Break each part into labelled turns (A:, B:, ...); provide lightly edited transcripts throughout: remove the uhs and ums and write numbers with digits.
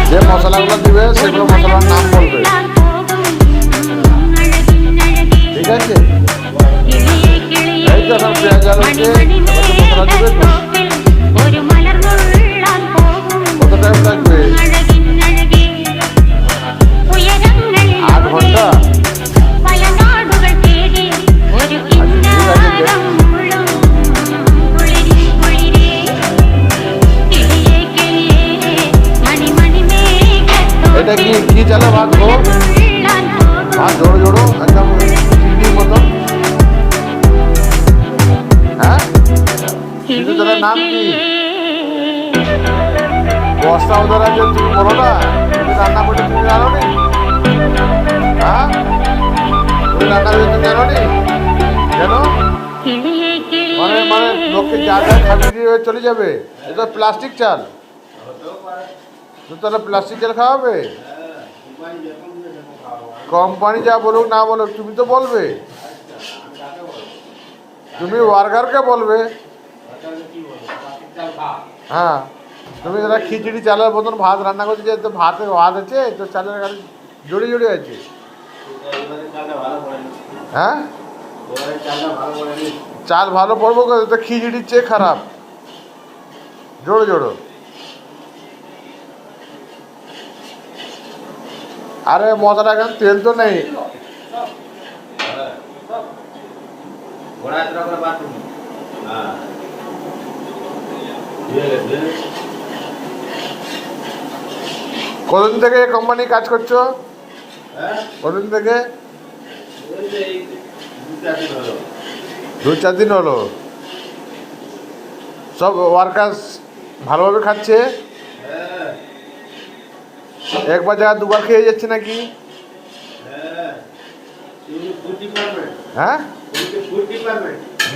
A: যে মশলাগুলো দিবে সেগুলো মশলার নাম বলবে, ঠিক আছে? এই তো এখন পেঁয়াজ আলুকে মশলা দিবে তো, কত টাইম লাগবে? 8 ঘন্টা। এটা কি চালে ভাত গো? ভাত জোড়ো জোড়ো একদম চিংড়ির মতন। হ্যাঁ, কিন্তু তাদের নাম কি? বস্তা ওদের আছে, তুমি বলো না তুমি রান্না করতে তুমি জানো নি? হ্যাঁ, তুমি রান্না করতে তুমি জানো নি কেন? মানে মানে লোককে যা যা খাবি দিয়ে চলে যাবে। এটা প্লাস্টিক চাল, তাহলে প্লাস্টিক চাল খাওয়াবে? কোম্পানি যা বলুক না বলুক তুমি তো বলবে, তুমি ওয়ার্কারকে বলবে। হ্যাঁ, তুমি যারা খিচুড়ি চালের মতন ভাত রান্না করতে চাই, তো ভাতে ভাত আছে তো চালের গাড়ি জড়ি জড়ি আছে। হ্যাঁ, চাল ভালো পড়বো, তো খিচুড়ির চেয়ে খারাপ, জোড়ো জোড়ো। আরে মশলা এখন তেল তো নেই। কতদিন থেকে কোম্পানি কাজ করছো? কতদিন থেকে? 2-4 দিন হলো। সব ওয়ার্কার্স ভালোভাবে খাচ্ছে? একবার জায়গা দুবার খেয়ে যাচ্ছে নাকি? হ্যাঁ,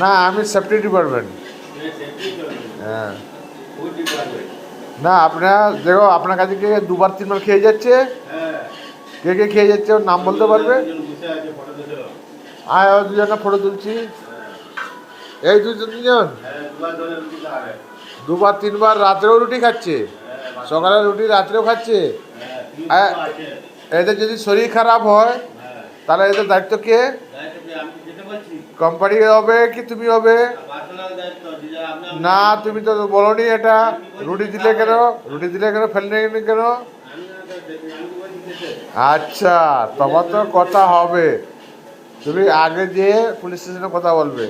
A: না আমি সেফটি ডিপার্টমেন্ট। হ্যাঁ, না আপনার দেখো, আপনার কাছে কে 2-3বার খেয়ে যাচ্ছে? কে কে খেয়ে যাচ্ছে ওর নাম বলতে পারবে? আয় দুজনে ফটো তুলছি। এই 2-3 জন 2-3বার রাত্রেও রুটি খাচ্ছে, সকালে রুটি রাত্রেও খাচ্ছে। এদের যদি শরীর খারাপ হয় তাহলে এদের দায়িত্ব কে? কোম্পানি হবে কি তুমি হবে? না তুমি তো বলোনি এটা। রুটি দিলে কেন? রুটি দিলে কেন? ফেললে কেন? আচ্ছা, তোমার তো কথা হবে, তুমি আগে যেয়ে পুলিশ স্টেশনে কথা বলবে।